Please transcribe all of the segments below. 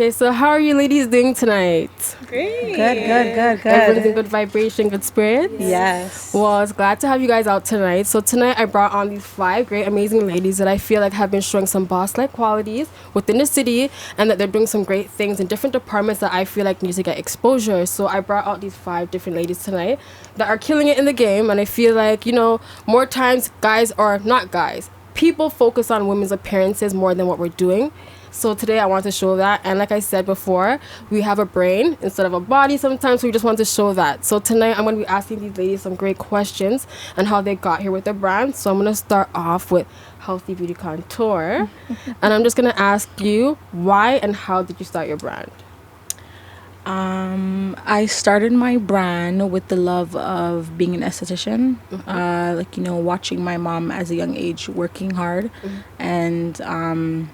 Okay, so how are you ladies doing tonight? Great. Good. Everyone's in good vibration, good spirits? Yes. Well, I was glad to have you guys out tonight. So tonight I brought on these 5 great, amazing ladies that I feel like have been showing some boss-like qualities within the city, and that they're doing some great things in different departments that I feel like need to get exposure. So I brought out these 5 different ladies tonight that are killing it in the game, and I feel like, you know, more times guys, or not guys, people focus on women's appearances more than what we're doing. So today I want to show that, and like I said before, we have a brain instead of a body sometimes, so we just want to show that. So tonight I'm going to be asking these ladies some great questions and how they got here with their brand. So I'm going to start off with Healthy Beauty Contour, and I'm just going to ask you, why and how did you start your brand? I started my brand with the love of being an esthetician. Like, you know, watching my mom as a young age working hard, and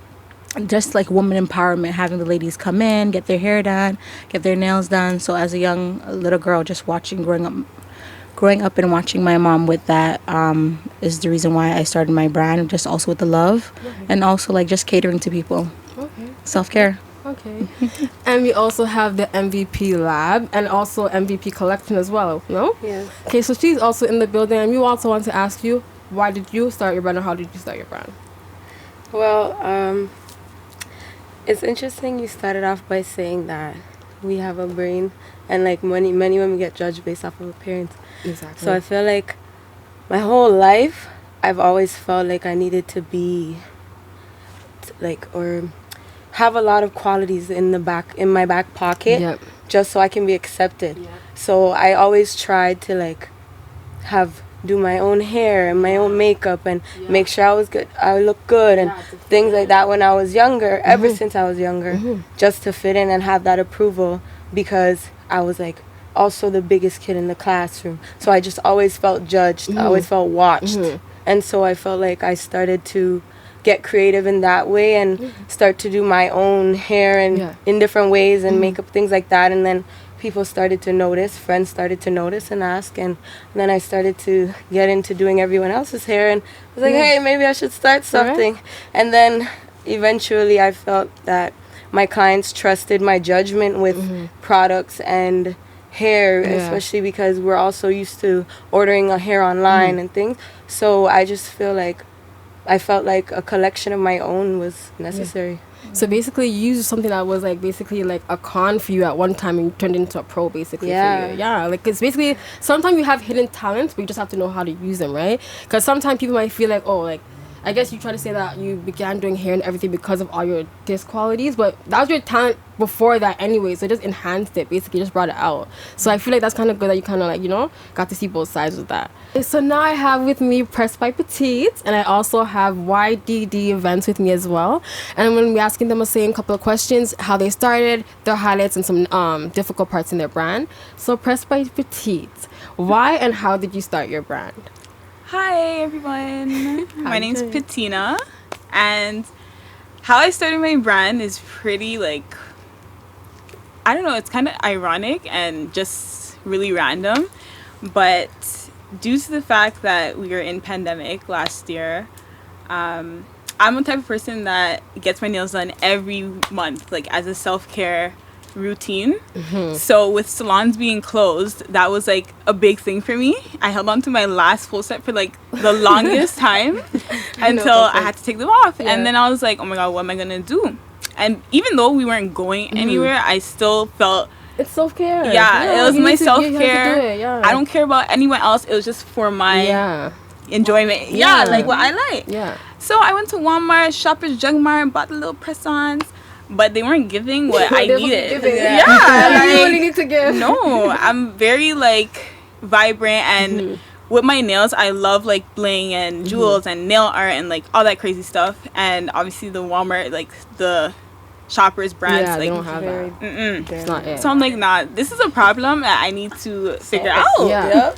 just like woman empowerment, having the ladies come in, get their hair done, get their nails done. So as a young little girl, just growing up and watching my mom with that is the reason why I started my brand, just also with the love, and also like just catering to people. Self-care. Okay. And we also have the MVPLAB and also MVP Collection as well, no? Yes. Okay, so she's also in the building, and we also want to ask you, why did you start your brand, or how did you start your brand? Well, it's interesting you started off by saying that we have a brain, and like many women get judged based off of appearance. Exactly. So I feel like my whole life I've always felt like I needed to be or have a lot of qualities in my back pocket, just so I can be accepted. So I always tried to like do my own hair and my own makeup and make sure I look good and things like that when I was younger, ever since I was younger, just to fit in and have that approval, because I was like also the biggest kid in the classroom. So I just always felt judged. I always felt watched. And so I felt like I started to get creative in that way and start to do my own hair and in different ways and makeup, things like that. And then people started to notice, friends started to notice and ask, and then I started to get into doing everyone else's hair, and I was like, hey, maybe I should start something. And then eventually I felt that my clients trusted my judgment with products and hair, especially because we're also used to ordering a hair online and things. So I just I felt like a collection of my own was necessary. So basically you used something that was like basically like a con for you at one time, and you turned into a pro basically for you. Like it's basically, sometimes you have hidden talents, but you just have to know how to use them, right? Because sometimes people might feel like, oh, like I guess you try to say that you began doing hair and everything because of all your disc qualities, but that was your talent before that anyway, so it just enhanced it, basically just brought it out. So I feel like that's kind of good that you kind of like, you know, got to see both sides of that. So now I have with me Pressed by Petite, and I also have YDDEVENTS with me as well, and I'm going to be asking them the same couple of questions, how they started, their highlights, and some difficult parts in their brand. So Pressed by Petite, why and how did you start your brand? Hi everyone, my name's Patina, and how I started my brand is pretty like, I don't know, it's kind of ironic and just really random, but due to the fact that we were in pandemic last year, I'm the type of person that gets my nails done every month, like as a self-care routine. So with salons being closed, that was like a big thing for me. I held on to my last full set for like the longest time until I had to take them off. And then I was like, oh my god, what am I gonna do? And even though we weren't going anywhere, I still felt it's self-care. It was my self-care. I don't care about anyone else. It was just for my enjoyment. Like what I like. So I went to Walmart, Shoppers Drug Mart, bought the little press-ons, but they weren't giving what I needed. You really need to give. No, I'm very like vibrant, and with my nails I love like bling and jewels and nail art and like all that crazy stuff. And obviously the Walmart, like the Shoppers brands, like they don't have that. It's not it. So I'm like, nah, this is a problem that I need to figure out.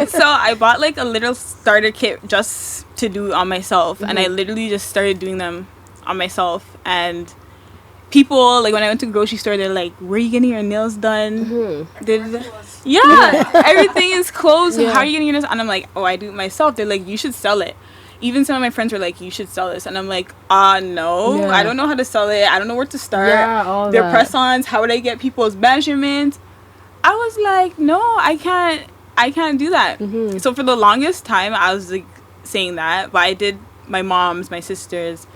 So I bought like a little starter kit just to do on myself, and I literally just started doing them on myself. And people, like when I went to the grocery store, they're like, where are you getting your nails done? Everything is closed. How are you getting your nails? And I'm like, oh, I do it myself. They're like, you should sell it. even some of my friends were like, you should sell this, and I'm like, no, I don't know how to sell it. I don't know where to start. Their press-ons, how would I get people's measurements? I was like, no, I can't do that. So for the longest time I was like saying that, but I did my mom's, my sister's,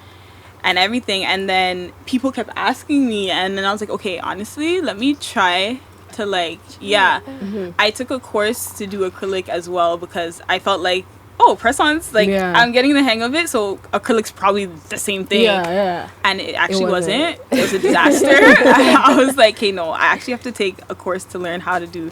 and everything, and then people kept asking me, and then I was like, okay, honestly, let me try to like I took a course to do acrylic as well, because I felt like, oh, press-ons, like I'm getting the hang of it, so acrylic's probably the same thing. And it actually wasn't. It was a disaster. I was like, hey, no, I actually have to take a course to learn how to do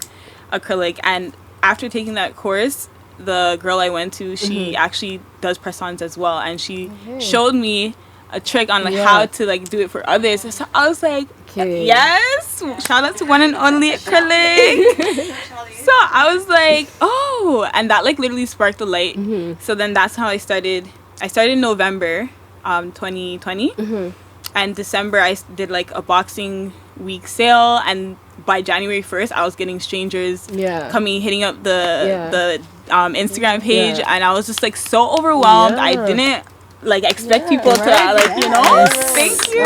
acrylic. And after taking that course, the girl I went to, she actually does press-ons as well, and she showed me a trick on like how to like do it for others. So I was like, yes, shout out to one and only acrylic. So I was like, oh, and that like literally sparked the light. So then that's how I started in November 2020, and December I did like a boxing week sale, and by January 1st I was getting strangers coming, hitting up the Instagram page, and I was just like so overwhelmed. I didn't like expect people to like, you know, thank you.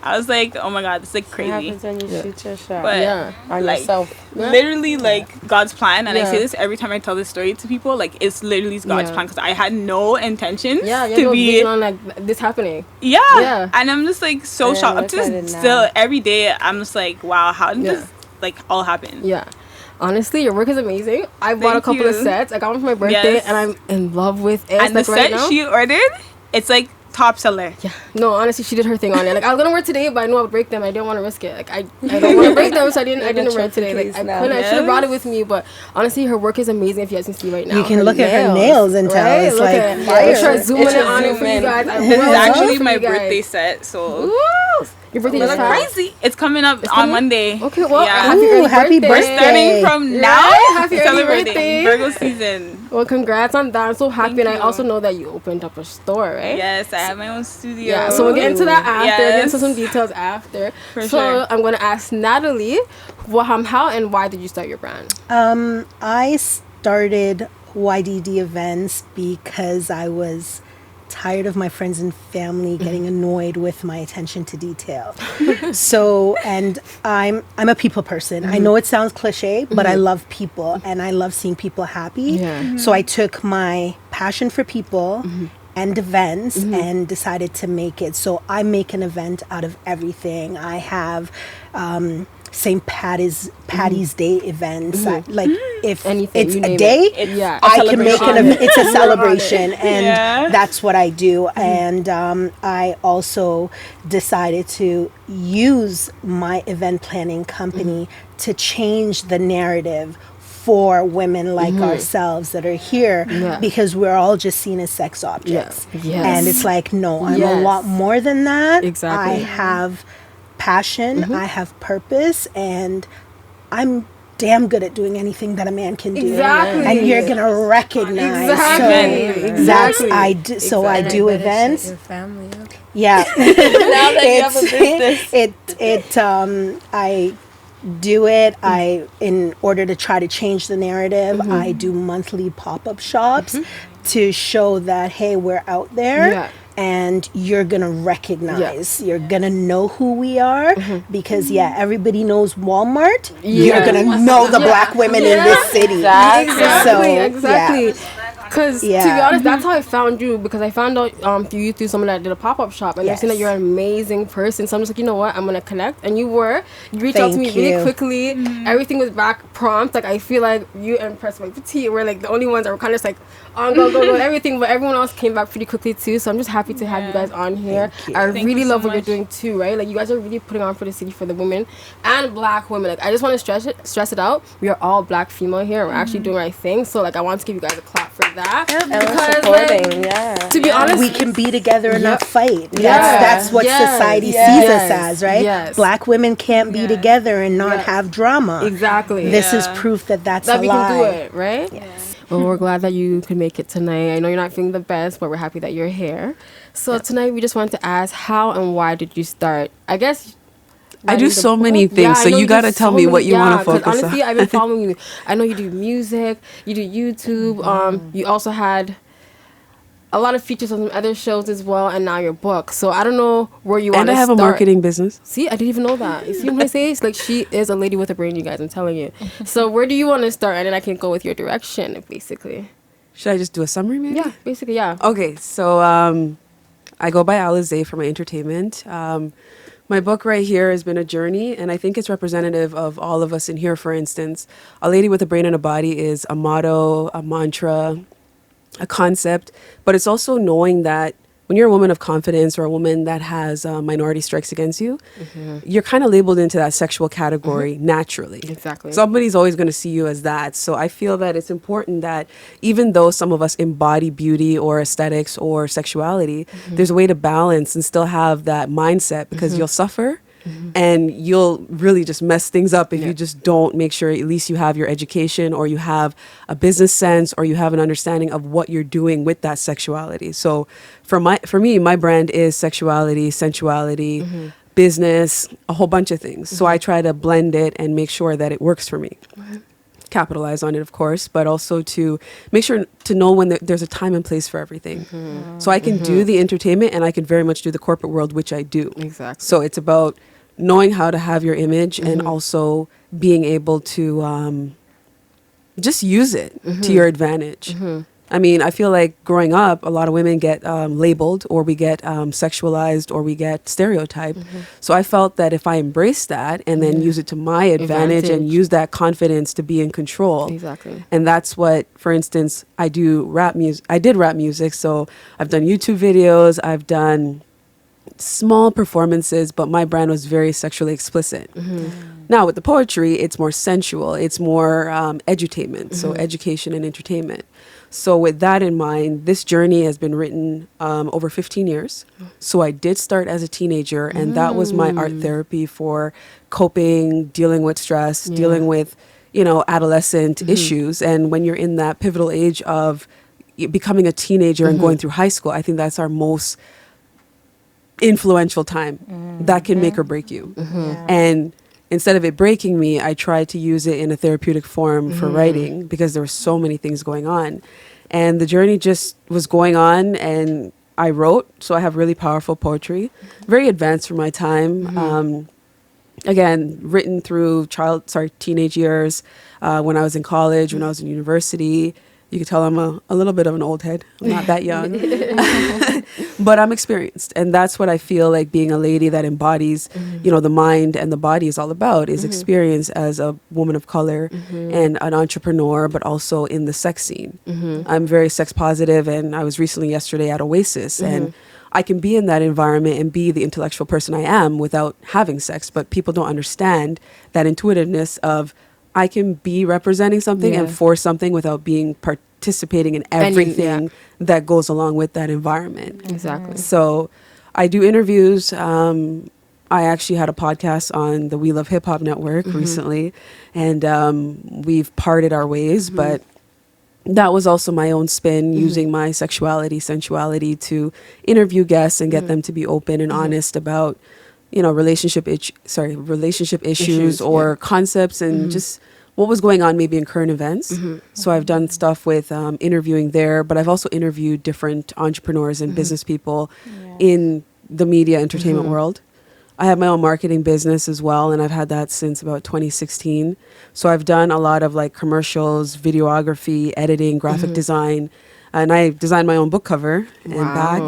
I was like, oh my god, this is like crazy. What happens when you shoot your shot? But on like, yourself. Literally like God's plan, and I say this every time I tell this story to people, like it's literally God's plan, because I had no intentions to be on like this happening. And I'm just like so shocked. Up to still every day I'm just like, wow, how did this like all happen? Honestly, your work is amazing. I bought a couple of sets. I got one for my birthday, and I'm in love with it. And like the set she ordered, it's like top seller. No, honestly, she did her thing on it. Like I was gonna wear it today, but I knew I would break them. I didn't want to risk it. Like I don't want to break them, so I didn't wear it today. Like I should have brought it with me, but honestly, her work is amazing. If you guys can see right now, you can look at her nails and tell it's like fire. Try zooming it on it for you guys. This is actually my birthday set, so. Your birthday is crazy. It's coming up on Monday. Okay, well, happy birthday. We're starting from now. Happy celebrating Virgo season. Well, congrats on that. I'm so happy. And I also know that you opened up a store, right? Yes, I have my own studio. Yeah, so we'll get into that after. Get into some details after. So I'm going to ask Natalie, how and why did you start your brand? I started YDD Events because I was tired of my friends and family getting annoyed with my attention to detail. So, and I'm a people person. I know it sounds cliche, but I love people and I love seeing people happy. So I took my passion for people and events and decided to make it. So I make an event out of everything. I have St. Patty's Day events. Like if it's a day, I can make an event. It's a celebration, and that's what I do. And I also decided to use my event planning company to change the narrative for women like ourselves that are here, because we're all just seen as sex objects. And it's like, no, I'm a lot more than that. I have passion, I have purpose, and I'm damn good at doing anything that a man can do. And you're gonna recognize. So I do events. Your family. Yeah. Now that you have a business. I do it. In order to try to change the narrative, I do monthly pop-up shops to show that, hey, we're out there. And you're gonna recognize, you're gonna know who we are, because everybody knows Walmart. You're gonna know the black women in this city. Exactly. Because to be honest, that's how I found you, because I found out through you, through someone that did a pop-up shop, and I've seen that you're an amazing person. So I'm just like, you know what, I'm gonna connect. And you reached out to me really quickly. Everything was back prompt. Like I feel like you and PRESSEDBYPETITE were like the only ones that were kind of just like on go and everything, but everyone else came back pretty quickly too. So I'm just happy to have you guys on here. I really love what you're doing too, right? Like you guys are really putting on for the city, for the women and black women. Like I just want to stress it out. We are all black female here. We're actually doing our thing. So like I want to give you guys a clap for that. Because to be honest, we can be together and not fight. That's what society sees us as, right? Black women can't be together and not have drama. Exactly. This is proof that that's a lie. That we can do it, right? Well, we're glad that you could make it tonight. I know you're not feeling the best, but we're happy that you're here. So tonight we just wanted to ask, how and why did you start? I guess I do so many things, so you gotta tell me what you want to focus on. Honestly, I've been following you. I know you do music, you do YouTube. You also had a lot of features on some other shows as well, and now your book. So I don't know where you want to And I start. have a marketing business. See, I didn't even know that. You see what I say? It's like, she is a lady with a brain, you guys. I'm telling you. So where do you want to start? And then I can go with your direction, basically. Should I just do a summary, maybe? Yeah, basically, yeah. Okay, so I go by ALLIZAEVLOGS for my entertainment. My book right here has been a journey, and I think it's representative of all of us in here. For instance, a lady with a brain and a body is a motto, a mantra, a concept, but it's also knowing that when you're a woman of confidence or a woman that has minority strikes against you, you're kind of labeled into that sexual category naturally. Exactly. Somebody's always going to see you as that. So I feel that it's important that even though some of us embody beauty or aesthetics or sexuality, there's a way to balance and still have that mindset, because you'll suffer. And you'll really just mess things up if you just don't make sure at least you have your education, or you have a business sense, or you have an understanding of what you're doing with that sexuality. So for me, my brand is sexuality, sensuality, business, a whole bunch of things. So I try to blend it and make sure that it works for me. Capitalize on it, of course, but also to make sure to know when there's a time and place for everything. So I can do the entertainment, and I can very much do the corporate world, which I do. Exactly. So it's about knowing how to have your image and also being able to just use it to your advantage. I mean, I feel like growing up, a lot of women get labeled, or we get sexualized, or we get stereotyped. So I felt that if I embrace that and then use it to my advantage and use that confidence to be in control. Exactly. And that's what, for instance, I do rap music. I did rap music. So I've done YouTube videos. I've done small performances, but my brand was very sexually explicit. Now with the poetry, it's more sensual. It's more edutainment. So education and entertainment. So with that in mind, this journey has been written over 15 years. So I did start as a teenager, and that was my art therapy for coping, dealing with stress, dealing with, adolescent issues. And when you're in that pivotal age of becoming a teenager and going through high school, I think that's our most influential time. That can make or break you. And instead of it breaking me, I tried to use it in a therapeutic form for writing, because there were so many things going on. And the journey just was going on, and I wrote. So I have really powerful poetry, very advanced for my time. Again, written through teenage years, when I was in college, when I was in university. You can tell I'm a little bit of an old head. I'm not that young. But I'm experienced. And that's what I feel like being a lady that embodies, the mind and the body is all about, is experience as a woman of color and an entrepreneur, but also in the sex scene. I'm very sex positive, and I was recently yesterday at Oasis, and I can be in that environment and be the intellectual person I am without having sex, but people don't understand that intuitiveness of I can be representing something and for something without being participating in everything that goes along with that environment. Exactly. So I do interviews. I actually had a podcast on the We Love Hip Hop Network recently, and we've parted our ways, but that was also my own spin, using my sexuality, sensuality to interview guests and get them to be open and honest about relationship issues or concepts and just what was going on maybe in current events. So I've done stuff with interviewing there, but I've also interviewed different entrepreneurs and business people in the media entertainment world. I have my own marketing business as well, and I've had that since about 2016. So I've done a lot of like commercials, videography, editing, graphic design, and I designed my own book cover and back.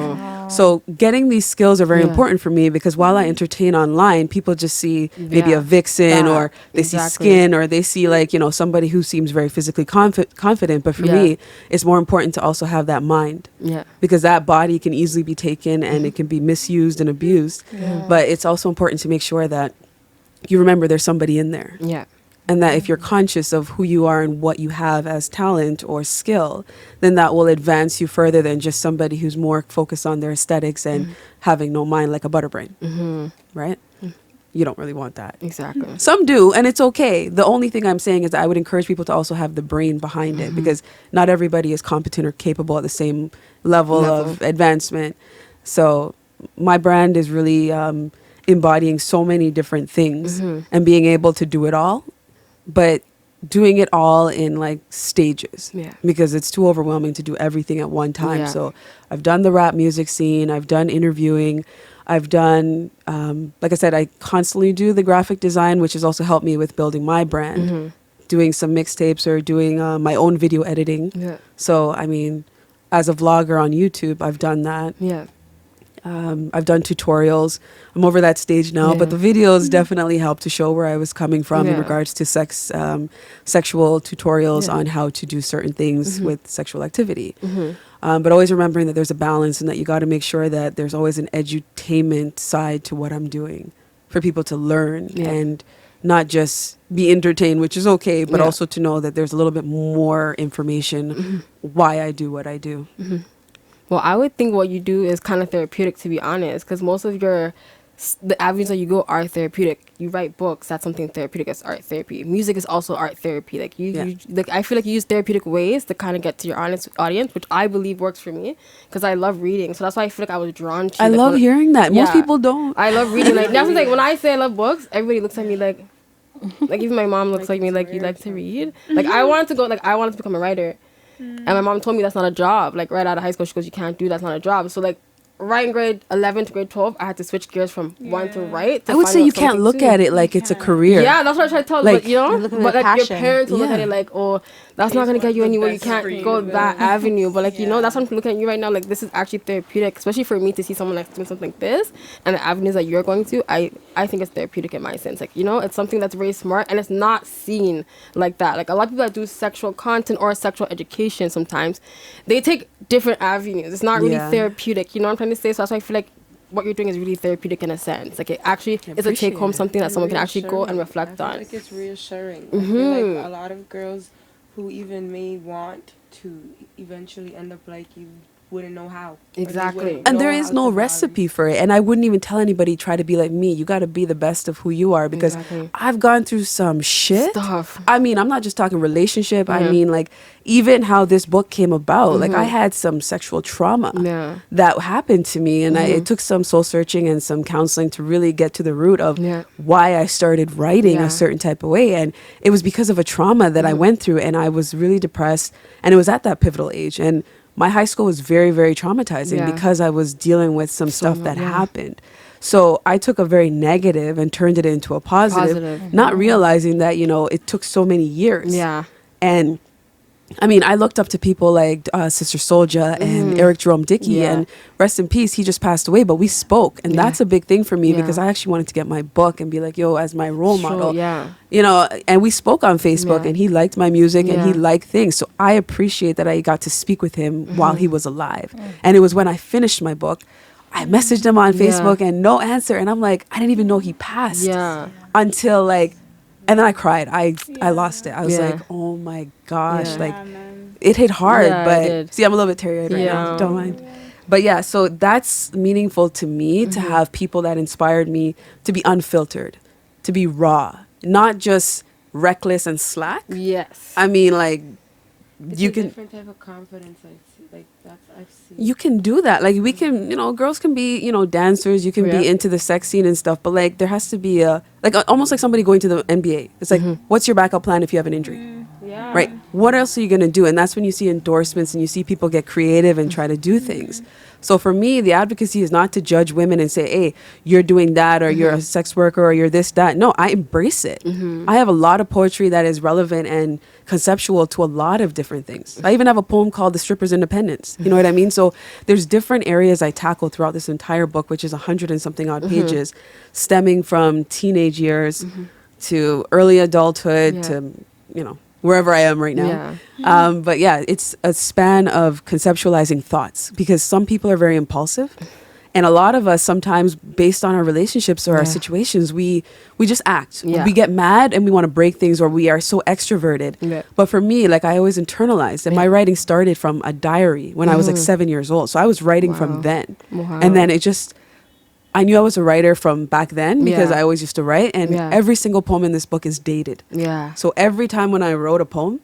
So getting these skills are very important for me, because while I entertain online, people just see maybe a vixen or they see skin, or they see like, somebody who seems very physically confident. But for me, it's more important to also have that mind, because that body can easily be taken and it can be misused and abused. But it's also important to make sure that you remember there's somebody in there. And that if you're conscious of who you are and what you have as talent or skill, then that will advance you further than just somebody who's more focused on their aesthetics and having no mind, like a butterbrain, right? You don't really want that. Exactly. Some do, and it's okay. The only thing I'm saying is that I would encourage people to also have the brain behind it, because not everybody is competent or capable at the same level of advancement. So my brand is really embodying so many different things and being able to do it all. But doing it all in like stages, Yeah. because it's too overwhelming to do everything at one time. Yeah. So I've done the rap music scene, I've done interviewing, I've done, like I said, I constantly do the graphic design, which has also helped me with building my brand, doing some mixtapes or doing my own video editing. Yeah. So, I mean, as a vlogger on YouTube, I've done that. Yeah. I've done tutorials. I'm over that stage now, but the videos definitely helped to show where I was coming from in regards to sexual tutorials on how to do certain things with sexual activity. But always remembering that there's a balance and that you got to make sure that there's always an edutainment side to what I'm doing for people to learn and not just be entertained, which is okay, but also to know that there's a little bit more information why I do what I do. Well, I would think what you do is kind of therapeutic, to be honest, because most of the avenues that you go are therapeutic. You write books, that's something therapeutic. It's art therapy. Music is also art therapy. Like you like, I feel like you use therapeutic ways to kind of get to your audience, which I believe works for me because I love reading. So that's why I feel like I was drawn to. I love hearing that. Most people don't. I love reading. Like that's like when I say I love books, everybody looks at me like even my mom looks like me like, you like to read. Like I wanted to become a writer. And my mom told me that's not a job. Like right out of high school, she goes, you can't do that's not a job. So like right in grade 11 to grade 12, I had to switch gears from one to write. I would say you can't look at it like it's a career. Yeah, that's what I try to tell like, but you know, but like your parents will look at it like, oh, that's not gonna get you anywhere. You can't go that avenue. But like you know, that's what I'm looking at you right now. Like this is actually therapeutic, especially for me to see someone like doing something like this and the avenues that you're going to. I think it's therapeutic in my sense. Like you know, it's something that's very smart and it's not seen like that. Like a lot of people that do sexual content or sexual education, sometimes they take different avenues. It's not really therapeutic. You know what I'm trying to say? So that's why I feel like what you're doing is really therapeutic in a sense. Like it actually is a take home, something that someone can actually go and reflect on. I feel like it's reassuring. I feel like a lot of girls who even may want to eventually end up like you wouldn't know how. Exactly. And there is no recipe for it. And I wouldn't even tell anybody try to be like me. You got to be the best of who you are, because I've gone through some shit. Stuff. I mean, I'm not just talking relationship. I mean, like even how this book came about. Like I had some sexual trauma that happened to me. And it took some soul searching and some counseling to really get to the root of why I started writing a certain type of way. And it was because of a trauma that I went through, and I was really depressed. And it was at that pivotal age. And my high school was very, very traumatizing because I was dealing with some stuff that happened. So I took a very negative and turned it into a positive. Not realizing that, you know, it took so many years. Yeah. And I mean, I looked up to people like Sister Soulja and Eric Jerome Dickey, and rest in peace, he just passed away, but we spoke. And that's a big thing for me because I actually wanted to get my book and be like, yo, as my role model, you know, and we spoke on Facebook and he liked my music and he liked things. So I appreciate that I got to speak with him while he was alive. And it was when I finished my book, I messaged him on Facebook and no answer. And I'm like, I didn't even know he passed until like, and then I cried. I lost it. I was like, oh my gosh. Like it hit hard, but see, I'm a little bit teary-eyed right now. Don't mind. But yeah, so that's meaningful to me to have people that inspired me to be unfiltered, to be raw, not just reckless and slack. Yes. I mean, like, it's a different type of confidence I see. Like I've seen. You can do that. Like we can, you know, girls can be, you know, dancers. You can be into the sex scene and stuff. But like there has to be almost like somebody going to the NBA. It's like, what's your backup plan if you have an injury? Right. What else are you going to do? And that's when you see endorsements and you see people get creative and try to do things. So for me, the advocacy is not to judge women and say, hey, you're doing that, or you're a sex worker, or you're this, that. No, I embrace it. I have a lot of poetry that is relevant and conceptual to a lot of different things. I even have a poem called The Stripper's Independence. You know what I mean? So there's different areas I tackle throughout this entire book, which is 100 and something odd pages, stemming from teenage years to early adulthood to, you know, wherever I am right now. But yeah, it's a span of conceptualizing thoughts, because some people are very impulsive. And a lot of us sometimes, based on our relationships or our situations, we just act. We get mad and we want to break things, or we are so extroverted. But for me, like I always internalized, and my writing started from a diary when I was like 7 years old. So I was writing from then. And then it just, I knew I was a writer from back then because I always used to write, and every single poem in this book is dated. So every time when I wrote a poem,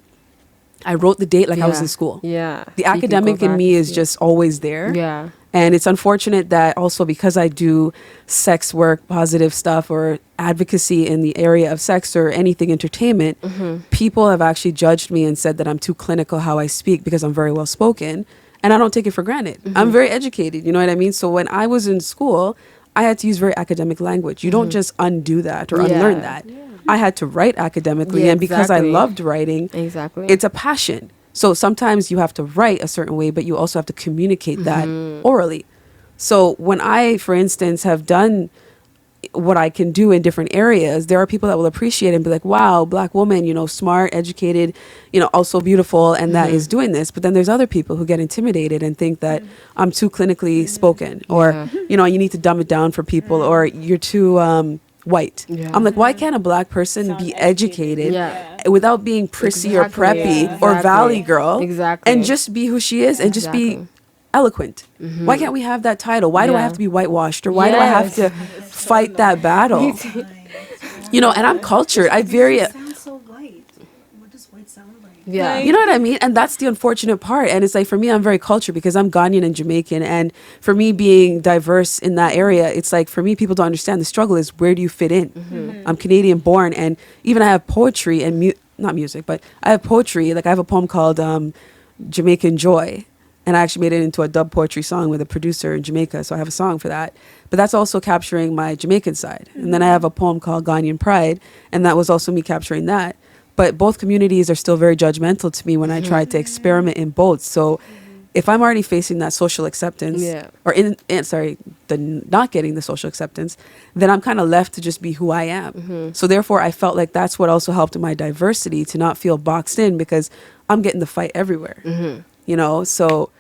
I wrote the date like I was in school. Yeah. The So you can academic go in back me and is see it. just always there. Yeah. And it's unfortunate that also because I do sex work, positive stuff, or advocacy in the area of sex or anything entertainment, people have actually judged me and said that I'm too clinical how I speak because I'm very well spoken. And I don't take it for granted. I'm very educated. You know what I mean? So when I was in school, I had to use very academic language. You don't just undo that or unlearn that. I had to write academically. Yeah, and because I exactly. loved writing, Exactly. it's a passion. So sometimes you have to write a certain way, but you also have to communicate that orally. So when I, for instance, have done what I can do in different areas, there are people that will appreciate it and be like, wow, Black woman, you know, smart, educated, you know, also beautiful, and that is doing this. But then there's other people who get intimidated and think that I'm too clinically spoken, or, you know, you need to dumb it down for people, or you're too white. Yeah. I'm like, why can't a Black person be educated Yeah. without being prissy or Exactly. preppy Yeah. or Exactly. valley girl, Exactly. and just be who she is and just be Exactly. eloquent? Why can't we have that title? Why do I Yeah. have to be whitewashed, or why do I have to fight that battle? You know, and I'm cultured. I very, Sounds so white. What does white sound like? Yeah. you know what I mean? And that's the unfortunate part. And it's like, for me, I'm very cultured because I'm Ghanaian and Jamaican. And for me, being diverse in that area, it's like, for me, people don't understand the struggle is, where do you fit in? I'm Canadian born. And even I have poetry and not music, but I have poetry. Like, I have a poem called Jamaican Joy. And I actually made it into a dub poetry song with a producer in Jamaica. So I have a song for that. But that's also capturing my Jamaican side. And then I have a poem called Ghanaian Pride. And that was also me capturing that. But both communities are still very judgmental to me when I try to experiment in both. So if I'm already facing that social acceptance, or the not getting the social acceptance, then I'm kind of left to just be who I am. So therefore, I felt like that's what also helped in my diversity, to not feel boxed in, because I'm getting the fight everywhere. You know, so,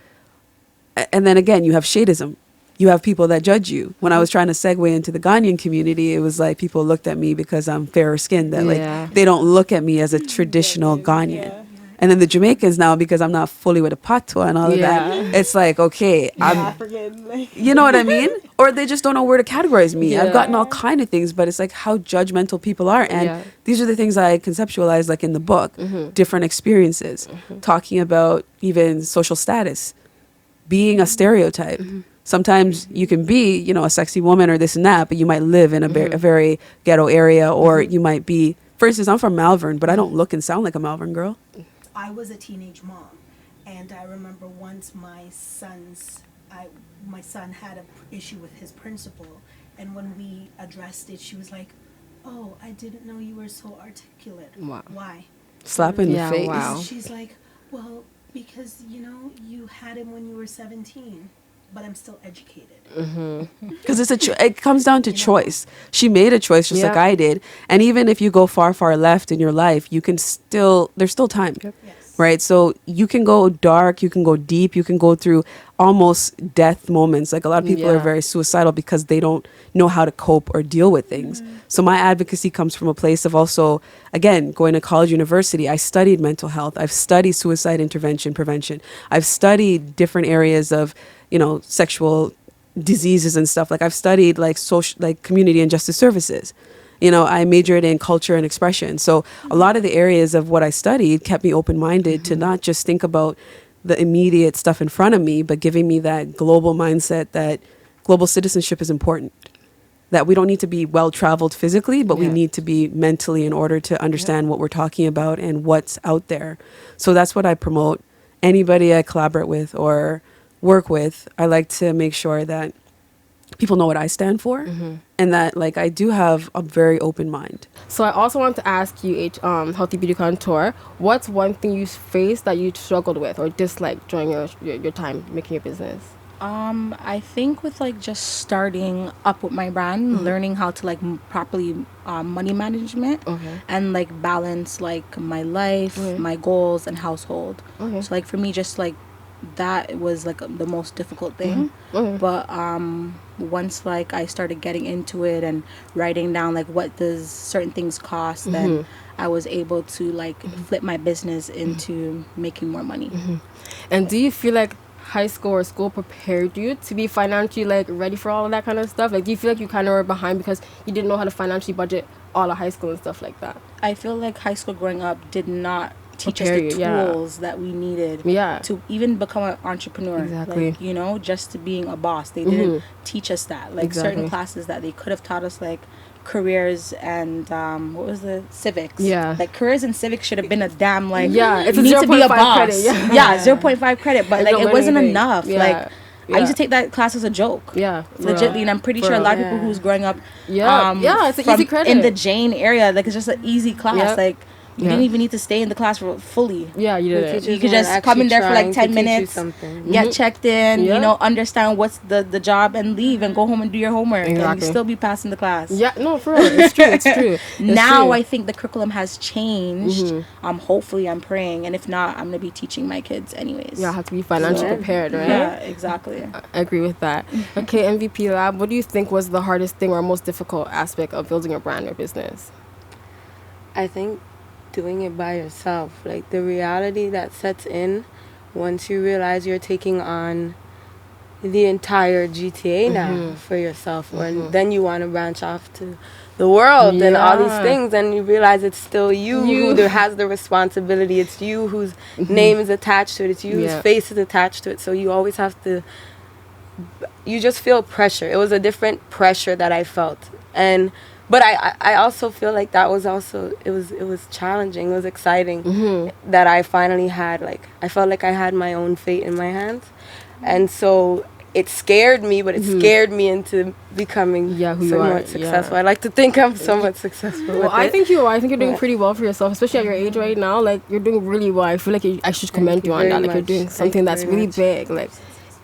and then again, you have shadeism. You have people that judge you. When I was trying to segue into the Ghanaian community, it was like people looked at me because I'm fairer skinned, that like they don't look at me as a traditional Ghanaian. And then the Jamaicans now, because I'm not fully with a patois and all of that, it's like, okay, I'm, you know what I mean? Or they just don't know where to categorize me. I've gotten all kind of things, but it's like how judgmental people are. And these are the things I conceptualize, like in the book, different experiences, talking about even social status, being a stereotype. Sometimes you can be, you know, a sexy woman or this and that, but you might live in a very ghetto area, or you might be, for instance, I'm from Malvern, but I don't look and sound like a Malvern girl. I was a teenage mom, and I remember once my son had an issue with his principal, and when we addressed it, she was like, "Oh, I didn't know you were so articulate. Wow. Why?" Slap in the face. Wow. She's like, "Well, because you had him when you were 17, but I'm still educated." Because it comes down to choice. She made a choice just like I did. And even if you go far, far left in your life, you can there's still time. Yes. Right? So you can go dark, you can go deep, you can go through almost death moments. Like, a lot of people are very suicidal because they don't know how to cope or deal with things. So my advocacy comes from a place of also, again, going to college, university. I studied mental health. I've studied suicide intervention, prevention. I've studied different areas of, you know, sexual diseases and stuff. Like, I've studied like social, like community and justice services. You know, I majored in culture and expression. So a lot of the areas of what I studied kept me open-minded to not just think about the immediate stuff in front of me, but giving me that global mindset that global citizenship is important. That we don't need to be well-traveled physically, but we need to be mentally in order to understand what we're talking about and what's out there. So that's what I promote. Anybody I collaborate with or work with, I like to make sure that people know what I stand for, and that, like, I do have a very open mind. So I also want to ask you, Healthy Beauty Contour, what's one thing you faced that you struggled with or disliked during your time making your business? I think with like just starting up with my brand, learning how to like properly money management and like balance like my life, my goals and household. So like for me, just like that was like the most difficult thing. But once like I started getting into it and writing down like what does certain things cost, then I was able to like flip my business into making more money. And do you feel like high school or school prepared you to be financially like ready for all of that kind of stuff? Like, do you feel like you kind of were behind because you didn't know how to financially budget all of high school and stuff like that? I feel like high school growing up did not teach us Prepare the you, yeah. tools that we needed Yeah. to even become an entrepreneur. Exactly. Like, you know, just to being a boss. They didn't teach us that. Like Exactly. certain classes that they could have taught us, like careers and what was the civics? Yeah. Like careers and civics should have been a damn like Yeah, it's you a need to be a 0.5 boss. credit, yeah. Yeah, 0.5 credit, but You like don't it learn wasn't anything. enough. Yeah. Like I used to take that class as a joke. Yeah. Legitly, and I'm pretty For sure a lot of real. people who's growing up Yeah, it's an easy credit. in the Jane area, like it's just an easy class. Yep. Like you Yeah. didn't even need to stay in the class fully. Yeah, you The did it. teachers You could weren't just come in actually there for like trying 10 to teach you minutes, something. get checked in, Yeah. you know, understand what's the job and leave and go home and do your homework and Exactly. you still be passing the class. Yeah, no, for real. It's true. It's true. It's Now true. I think the curriculum has changed. Hopefully I'm praying, and if not, I'm gonna be teaching my kids anyways. You have to be financially Yeah. prepared, right? Yeah, exactly. I agree with that. Okay, MVPLAB, what do you think was the hardest thing or most difficult aspect of building a brand or business? I think doing it by yourself, like the reality that sets in once you realize you're taking on the entire GTA now for yourself, and then you want to branch off to the world and all these Yeah. things, and you realize it's still you who has the responsibility. It's you whose name is attached to it. It's you whose face is attached to it. So you always have to. You just feel pressure. It was a different pressure that I felt, but I also feel like that was also it was challenging. It was exciting that I finally had, like, I felt like I had my own fate in my hands, and so it scared me, but it scared me into becoming who you somewhat are. successful. Yeah. I like to think I'm somewhat successful. Well, with I it. think you are. I think you're doing Yeah. pretty well for yourself, especially at your age right now. Like, you're doing really well. I feel like I should commend you on very that. Like, you're much. doing Thank something you that's very really much. big. Like,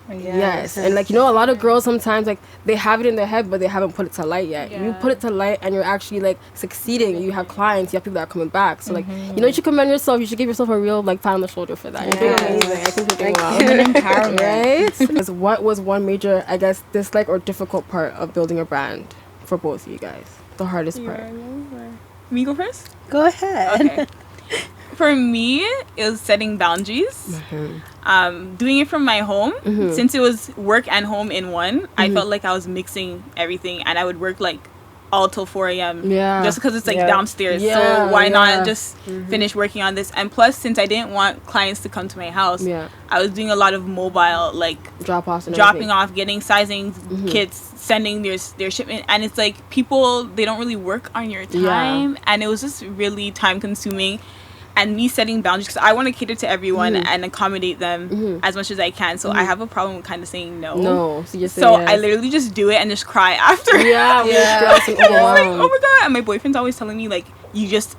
yes. And, like, you know, a lot of girls sometimes, like, they have it in their head, but they haven't put it to light yet. You put it to light and you're actually, like, succeeding. You have clients. You have people that are coming back. So, like, you know, you should commend yourself. You should give yourself a real, like, pat on the shoulder for that. You're doing amazing. I think you're doing well. Women empowerment. Right? Because what was one major, I guess, dislike or difficult part of building a brand for both of you guys? The hardest part. Me go first? Go ahead. Okay. For me, it was setting boundaries. Doing it from my home, since it was work and home in one, I felt like I was mixing everything, and I would work like all till 4 a.m. Yeah. Just because it's like Yeah. downstairs. Yeah, So why yeah. not just finish working on this? And plus, since I didn't want clients to come to my house, I was doing a lot of mobile, like Drop-offs and dropping everything. off, getting sizing kits, sending their shipment, and it's like people, they don't really work on your time, and it was just really time consuming. And me setting boundaries, because I want to cater to everyone and accommodate them as much as I can. So I have a problem with kind of saying no. No, so you just say So yes. I literally just do it and just cry after. Yeah, Yeah. yeah. Like, oh my god! And my boyfriend's always telling me, like,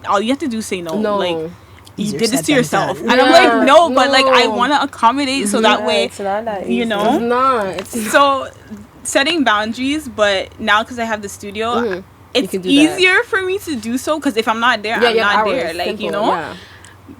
all you have to do is say no. No. Like, you Easier did this said to than yourself. done. And I'm Yeah. like, no, but like I No. want to accommodate so that way, it's not that you easy. know. It's not. It's So setting boundaries, but now because I have the studio, it's can do that. easier for me to do so, because if I'm not there, I'm you have not hours, there. Like, you simple, know. yeah.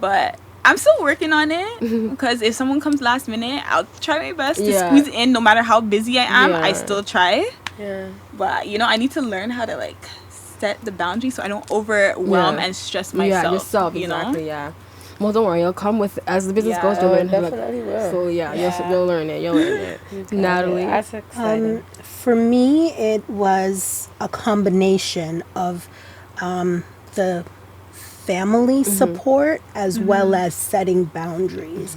But I'm still working on it, because if someone comes last minute, I'll try my best to Yeah. squeeze in. No matter how busy I am, I Yeah. still try. Yeah. But you know, I need to learn how to like set the boundaries so I don't overwhelm Yeah. and stress myself. Yeah, yourself, you exactly, know. yeah. Well, don't worry, you'll come with, as the business goes, you'll learn how to, definitely will. so yeah, you'll learn it, you'll learn it. Natalie? That's exciting. For me, it was a combination of the family support as well as setting boundaries.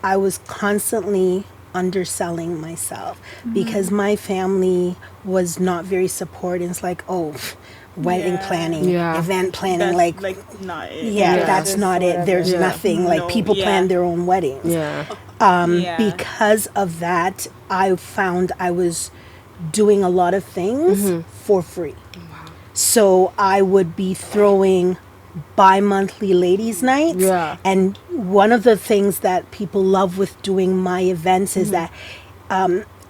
I was constantly underselling myself because my family was not very supportive. It's like, oh, wedding planning, Yeah. event planning, That's like not it. yeah, that's not it. There's Yeah. nothing. Like No, people yeah. plan their own weddings. Yeah. Yeah. Because of that, I found I was doing a lot of things for free. So I would be throwing bi-monthly ladies nights. Yeah. And one of the things that people love with doing my events is that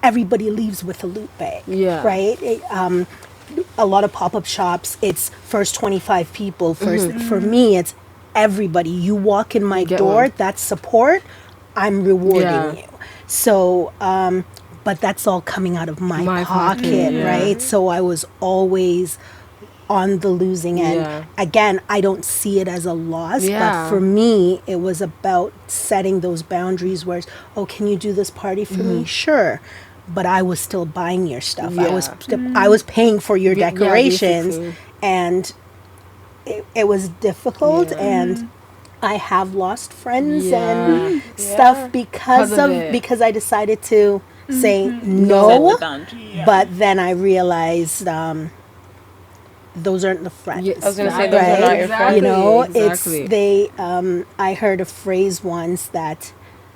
everybody leaves with a loot bag. Yeah. Right? A lot of pop-up shops, it's first 25 people. For me, it's everybody. You walk in my get door, one. that's support. I'm rewarding Yeah. you. So, but that's all coming out of my My pocket, pocket, yeah. right? So I was always on the losing end. Yeah. Again, I don't see it as a loss, Yeah. but for me, it was about setting those boundaries where, oh, can you do this party for me? Sure. But I was still buying your stuff. I was paying for your decorations, basically. and it was difficult. Yeah. And I have lost friends Yeah. and stuff because of it. because I decided to say Set no, the boundary. Yeah. but then I realized those aren't the friends. Yes, I was gonna say those are not your exactly. You know, Exactly. it's they. I heard a phrase once that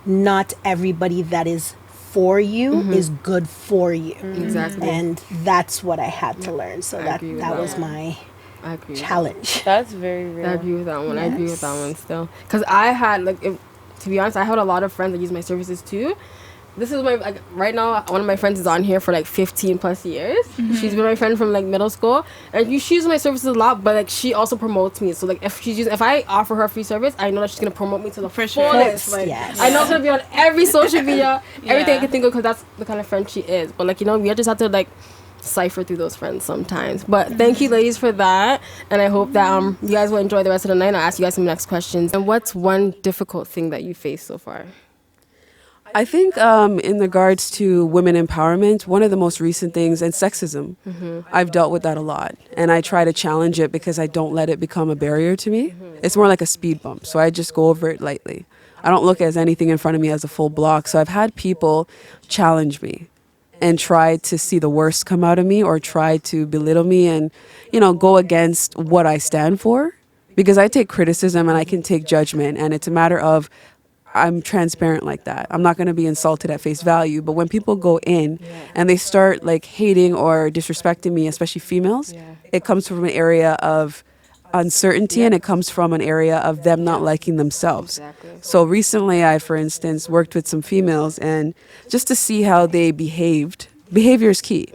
not everybody that is for you is good for you. Exactly. And that's what I had to learn. So I that agree with that that. was my I agree. challenge. That's very real. I agree with that one. I agree with that Yes. one still. Because I had, like, to be honest, I had a lot of friends that use my services too. This is my, like, right now, one of my friends is on here for like 15 plus years. She's been my friend from like middle school. And she uses my services a lot, but like she also promotes me. So like if I offer her free service, I know that she's going to promote me to the For sure. fullest. Like, Yes. I know it's going to be on every social media, everything I Yeah. can think of, because that's the kind of friend she is. But like, we just have to like cipher through those friends sometimes. But thank you ladies for that, and I hope that you guys will enjoy the rest of the night. I'll ask you guys some next questions. And what's one difficult thing that you faced so far? I think in regards to women empowerment, one of the most recent things, and sexism, I've dealt with that a lot. And I try to challenge it because I don't let it become a barrier to me. It's more like a speed bump. So I just go over it lightly. I don't look at anything in front of me as a full block. So I've had people challenge me and try to see the worst come out of me, or try to belittle me and, go against what I stand for. Because I take criticism and I can take judgment. And it's a matter of, I'm transparent like that. I'm not going to be insulted at face value. But when people go in and they start like hating or disrespecting me, especially females, it comes from an area of uncertainty, and it comes from an area of them not liking themselves. So recently I, for instance, worked with some females, and just to see how they behaved. Behavior is key.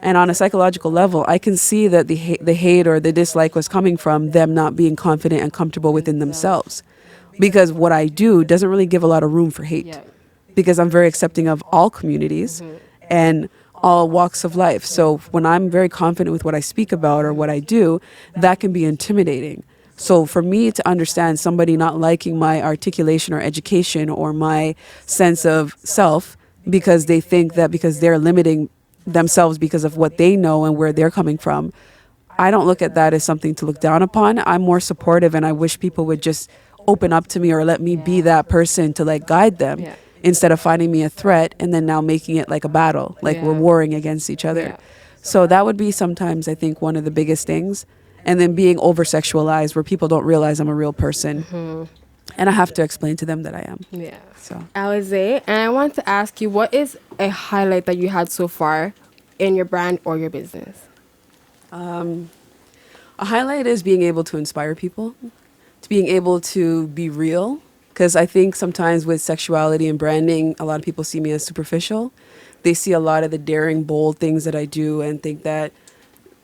And on a psychological level, I can see that the hate or the dislike was coming from them not being confident and comfortable within themselves. Because what I do doesn't really give a lot of room for hate. Because I'm very accepting of all communities and all walks of life. So when I'm very confident with what I speak about or what I do, that can be intimidating. So for me to understand somebody not liking my articulation or education or my sense of self, because they think that because they're limiting themselves because of what they know and where they're coming from, I don't look at that as something to look down upon. I'm more supportive, and I wish people would just open up to me or let me be that person to like guide them instead of finding me a threat and then now making it like a battle, like we're warring against each other. So that would be sometimes, I think, one of the biggest things. And then being over sexualized, where people don't realize I'm a real person. And I have to explain to them that I am. So Alizae, and I want to ask you, what is a highlight that you had so far in your brand or your business? a highlight is being able to inspire people, to being able to be real. Because I think sometimes with sexuality and branding, a lot of people see me as superficial. They see a lot of the daring, bold things that I do and think that,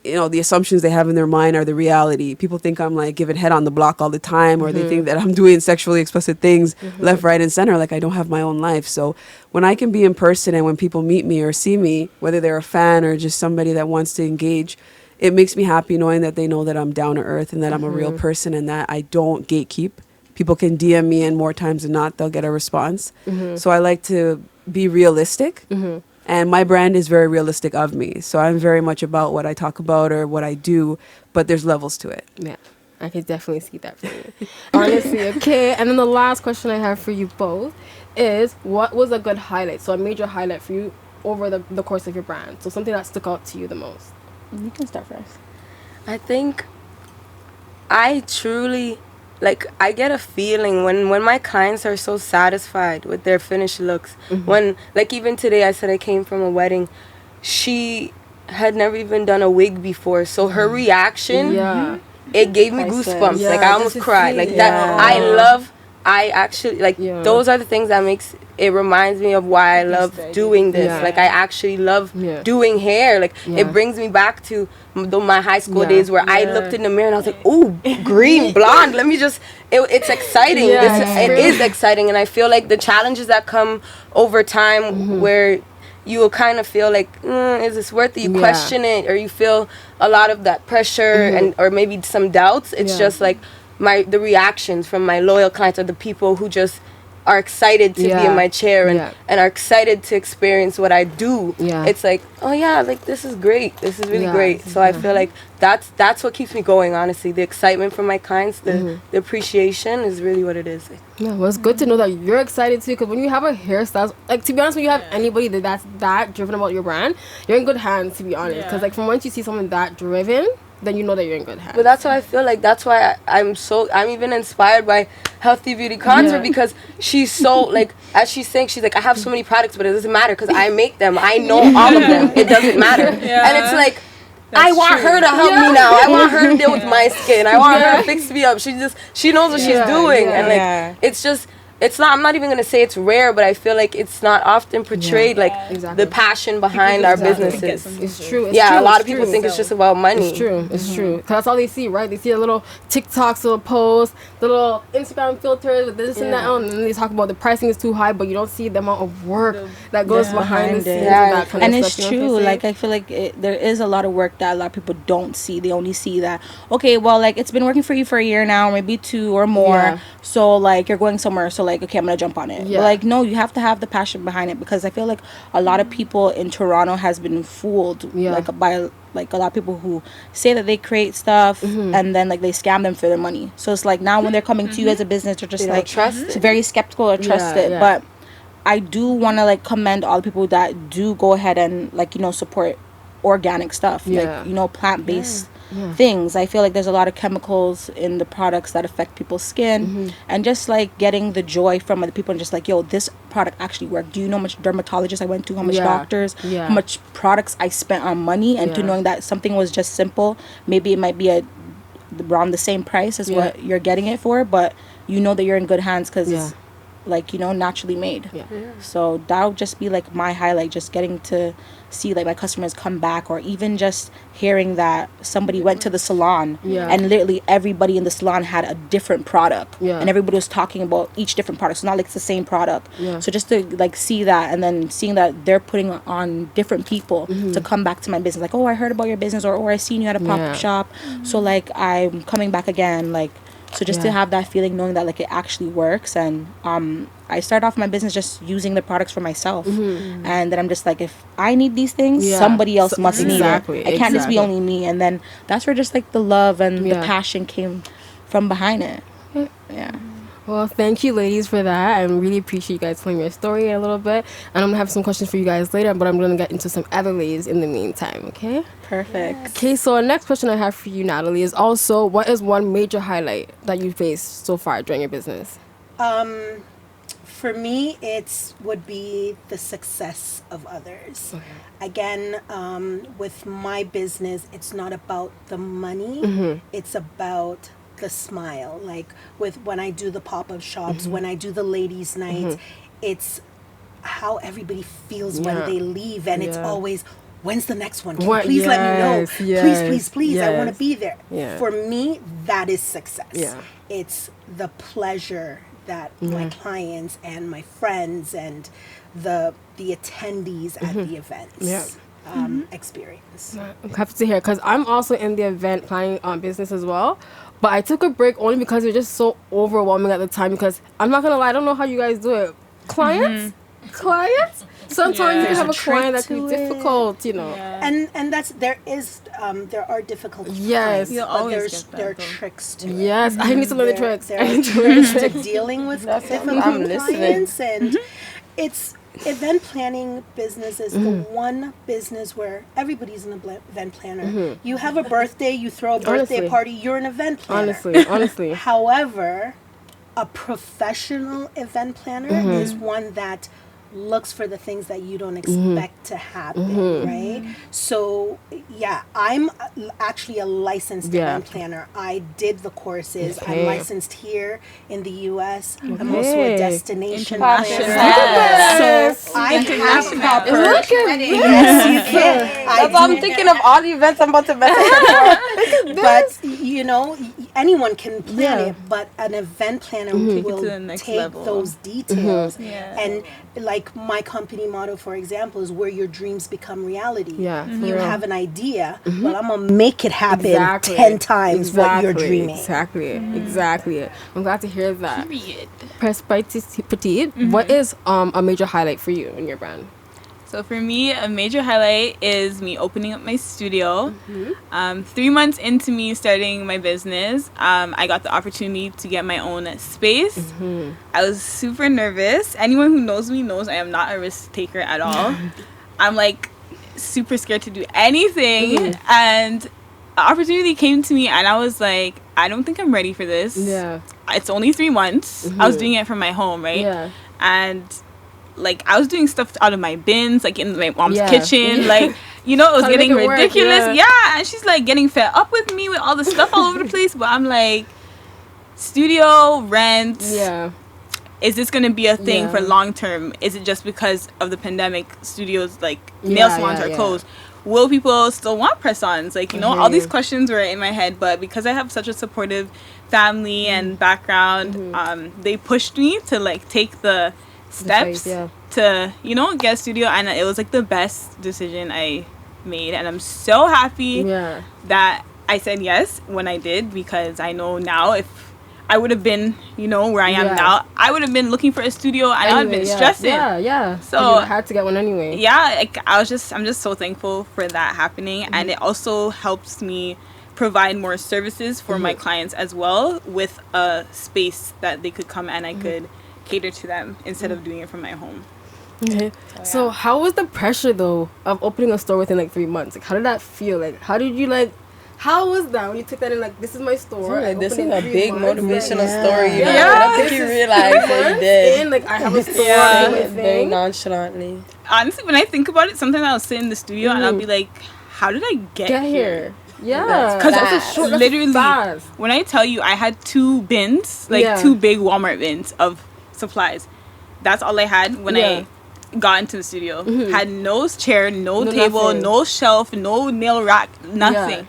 you know, the assumptions they have in their mind are the reality. People think I'm like giving head on the block all the time, or they think that I'm doing sexually explicit things left, right, and center, like I don't have my own life. So when I can be in person and when people meet me or see me, whether they're a fan or just somebody that wants to engage, it makes me happy knowing that they know that I'm down to earth and that I'm a real person and that I don't gatekeep. People can DM me, and more times than not, they'll get a response. So I like to be realistic. And my brand is very realistic of me. So I'm very much about what I talk about or what I do, but there's levels to it. Yeah, I can definitely see that for you. Honestly, okay. And then the last question I have for you both is, what was a good highlight? So a major highlight for you over the course of your brand. So something that stuck out to you the most. You can start first. I think I truly, like, I get a feeling when my clients are so satisfied with their finished looks. When, like, even today I said I came from a wedding. She had never even done a wig before. So her reaction, it gave me goosebumps. Yeah, like, I almost cried. Like, that, I actually, like, those are the things that makes, it reminds me of why I love doing this. Like, I actually love doing hair. Like, it brings me back to my high school days where I looked in the mirror and I was like, ooh, green, blonde. Let me just, it's exciting. It is exciting. And I feel like the challenges that come over time where you will kind of feel like, is this worth it? You question it, or you feel a lot of that pressure and or maybe some doubts. It's just like the reactions from my loyal clients, or the people who just are excited to be in my chair and are excited to experience what I do. It's like, oh yeah, like this is great. This is really great. So I feel like that's what keeps me going, honestly. The excitement from my clients, the appreciation is really what it is. Yeah, well, it's good to know that you're excited too, because when you have a hairstylist, like, to be honest, when you have anybody that's that driven about your brand, you're in good hands, to be honest. Because like, from once you see someone that driven, then you know that you're in good hands. But that's why I feel like that's why I'm even inspired by Healthy Beauty Contour, because she's so, like, as she's saying, she's like, I have so many products, but it doesn't matter because I make them. I know all of them. It doesn't matter. And it's like, I want her to help me now. I want her to deal with my skin. I want her to fix me up. She knows what she's doing. And like, it's not, I'm not even going to say it's rare, but I feel like it's not often portrayed, like, the passion behind our businesses. It's true. A lot of people think it's just about money. It's true. It's true. Because that's all they see, right? They see a little TikToks, little posts, the little Instagram filters, with this and that, and then they talk about the pricing is too high, but you don't see the amount of work that goes behind the scenes. That kind and of it's stuff, true. Like, I feel like there is a lot of work that a lot of people don't see. They only see that, okay, well, like, it's been working for you for a year now, maybe 2 or more. So, like, you're going somewhere. So, like, okay, I'm going to jump on it. But, like, no, you have to have the passion behind it, because I feel like a lot of people in Toronto has been fooled, like, by, like, a lot of people who say that they create stuff and then, like, they scam them for their money. So it's like, now when they're coming to you as a business, they're just like very skeptical or trust it. But I do want to, like, commend all the people that do go ahead and, like, you know, support organic stuff, like, you know, plant-based things. I feel like there's a lot of chemicals in the products that affect people's skin, and just, like, getting the joy from other people and just like, yo, this product actually worked. Do you know how much dermatologists I went to, how much doctors, how much products I spent on money, and to knowing that something was just simple, maybe it might be around the same price as what you're getting it for, but you know that you're in good hands because it's, like, you know, naturally made. So that'll just be, like, my highlight, just getting to see, like, my customers come back, or even just hearing that somebody went to the salon and literally everybody in the salon had a different product, and everybody was talking about each different product. So not like it's the same product. So just to, like, see that, and then seeing that they're putting on different people to come back to my business, like, oh, I heard about your business, or I seen you at a pop-up shop, so, like, I'm coming back again, like. So just to have that feeling, knowing that, like, it actually works. And I started off my business just using the products for myself, and then I'm just like, if I need these things, somebody else must need it. I can't just be only me. And then that's where just, like, the love and the passion came from behind it. Well, thank you, ladies, for that. I really appreciate you guys telling your story a little bit. And I'm going to have some questions for you guys later, but I'm going to get into some other ladies in the meantime, okay? Perfect. Okay, so the next question I have for you, Natalie, is also, what is one major highlight that you faced so far during your business? For me, it would be the success of others. Again, with my business, it's not about the money. It's about the smile. Like, when I do the pop-up shops, when I do the ladies' nights, it's how everybody feels when they leave, and it's always, when's the next one? Can you please let me know? Please, I want to be there. For me, that is success. It's the pleasure that my clients and my friends and the attendees at the events experience. I'm happy to hear, because I'm also in the event planning business as well. But I took a break only because it was just so overwhelming at the time, because I'm not going to lie, I don't know how you guys do it. Clients? Sometimes you have a client that can be difficult, you know. And that's, there are difficult clients. But there are tricks to it. I need to learn the tricks. There are tricks to dealing with difficult clients. And it's, event planning business is the one business where everybody's an event planner. You have a birthday, you throw a birthday party, you're an event planner. Honestly. However, a professional event planner is one that looks for the things that you don't expect to happen, right? So, I'm actually a licensed event planner. I did the courses. I'm licensed here in the U.S. I'm also a destination planner. So, I have proper... Yes, you can. I'm thinking of all the events I'm about to mess up. But, you know, anyone can plan it, but an event planner will to the next take level. those details. Yeah. And like my company motto, for example, is where your dreams become reality. Yeah, for You real. have an idea, well, I'm going to make it happen 10 times what you're dreaming. Exactly. I'm glad to hear that. Period. Petite, what is a major highlight for you in your brand? So for me, a major highlight is me opening up my studio. 3 months into me starting my business, I got the opportunity to get my own space. I was super nervous. Anyone who knows me knows I am not a risk taker at all. I'm like super scared to do anything. And the opportunity came to me and I was like, I don't think I'm ready for this. Yeah. It's only 3 months. I was doing it from my home, right? Yeah. And like I was doing stuff out of my bins, like in my mom's kitchen, like, you know, it was getting ridiculous. And she's like getting fed up with me with all the stuff all over the place. But I'm like, studio rent. Yeah. Is this gonna be a thing for long term? Is it just because of the pandemic? Studios like nail salons are closed. Will people still want press-ons? Like, you know, all these questions were in my head. But because I have such a supportive family and background, they pushed me to like take the steps to, you know, get a studio, and it was like the best decision I made, and I'm so happy that I said yes when I did, because I know now if I would have been, you know, where I am now, I would have been looking for a studio and I would have been stressing. So you had to get one anyway. Like, I'm just so thankful for that happening, and it also helps me provide more services for my clients as well, with a space that they could come and I could cater to them instead of doing it from my home. Okay. So how was the pressure though of opening a store within like 3 months? Like, how did that feel? Like, how did you like? How was that when you took that in? Like, this is my store. Like, this is opened a in 3 big months. motivational story. You know? Yeah. I don't think you realize what you did. Like, I have a store. Very nonchalantly. Honestly, when I think about it, sometimes I'll sit in the studio and I'll be like, how did I get here? Yeah, because that's literally fast. When I tell you I had 2 bins, like 2 big Walmart bins of supplies. That's all I had when I got into the studio. Had no chair, no table, nothing. no shelf, no nail rack, nothing.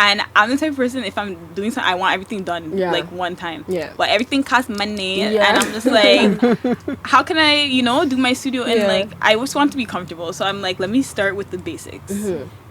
And I'm the type of person, if I'm doing something, I want everything done like one time. But everything costs money, and I'm just like, how can I, you know, do my studio? And like, I just want to be comfortable, so I'm like, let me start with the basics.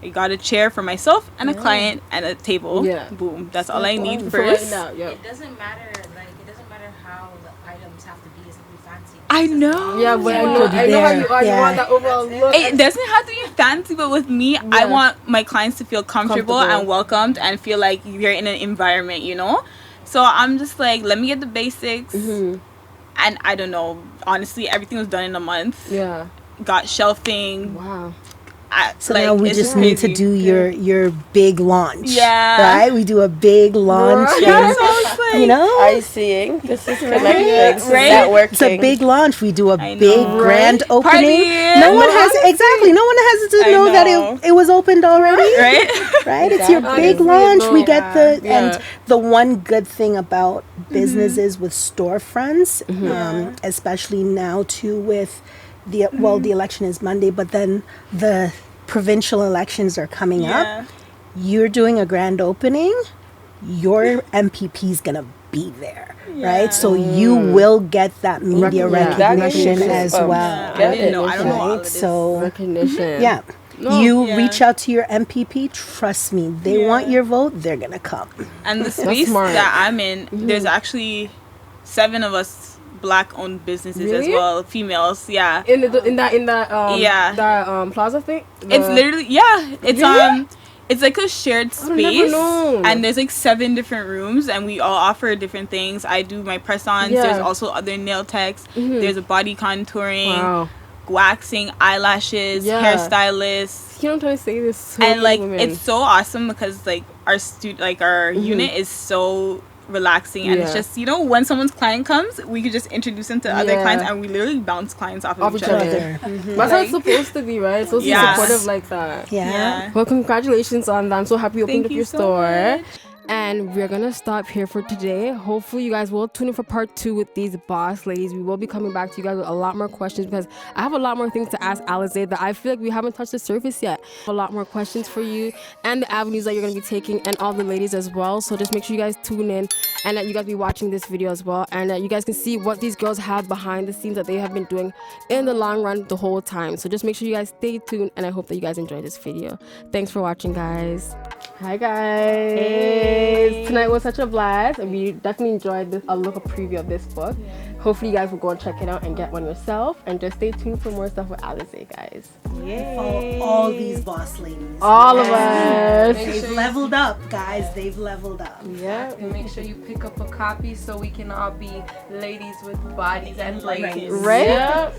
I got a chair for myself and a client and a table. Boom, that's all I need first. It doesn't matter, like, it doesn't matter how the items have to be. It's like fancy. I know. Yeah, but I know how you are. You want that overall look. It doesn't have to be fancy, but with me, I want my clients to feel comfortable and welcomed and feel like you're in an environment, you know? So I'm just like, let me get the basics. And I don't know. Honestly, everything was done in a month. Got shelving. Wow. So now we just need to do your big launch. Right? We do a big launch. Right? You know? Icing. This is connecting. Networking. It's a big launch. We do a big grand opening. Party. No one has to know that it was opened already. Right? It's your big launch. We get and the one good thing about businesses with storefronts, especially now too with the election is Monday, but then the provincial elections are coming up. You're doing a grand opening, your MPP is gonna be there, right? So you will get that media recognition as well. I didn't know. I don't know all of this. So recognition. Reach out to your MPP. Trust me, they want your vote. They're gonna come. And the space that I'm in, there's actually 7 of us Black-owned businesses as well, females. In that plaza thing. It's literally it's like a shared space, and there's like 7 different rooms, and we all offer different things. I do my press-ons. There's also other nail techs. There's a body contouring, waxing, eyelashes, hairstylist. You know what I'm trying to say? This so and like women. It's so awesome because like our unit is so relaxing, and it's just, you know, when someone's client comes, we could just introduce them to other clients, and we literally bounce clients off each other. That's how it's supposed to be, right? It's supposed to be supportive like that. Well, congratulations on that. I'm so happy you opened up your store. And we're gonna stop here for today. Hopefully you guys will tune in for part 2 with these boss ladies. We will be coming back to you guys with a lot more questions because I have a lot more things to ask Alizae that I feel like we haven't touched the surface yet. A lot more questions for you and the avenues that you're gonna be taking, and all the ladies as well. So just make sure you guys tune in and that you guys be watching this video as well, and that you guys can see what these girls have behind the scenes that they have been doing in the long run the whole time. So just make sure you guys stay tuned, and I hope that you guys enjoy this video. Thanks for watching, guys. Hi guys. Hey. Tonight was such a blast, and we definitely enjoyed this, a little preview of this book. Hopefully you guys will go and check it out and get one yourself, and just stay tuned for more stuff with Alizae, guys. Follow all these boss ladies. All of us. They've leveled up, guys. They've leveled up. Yeah. And make sure you pick up a copy so we can all be ladies with bodies and brains. Right?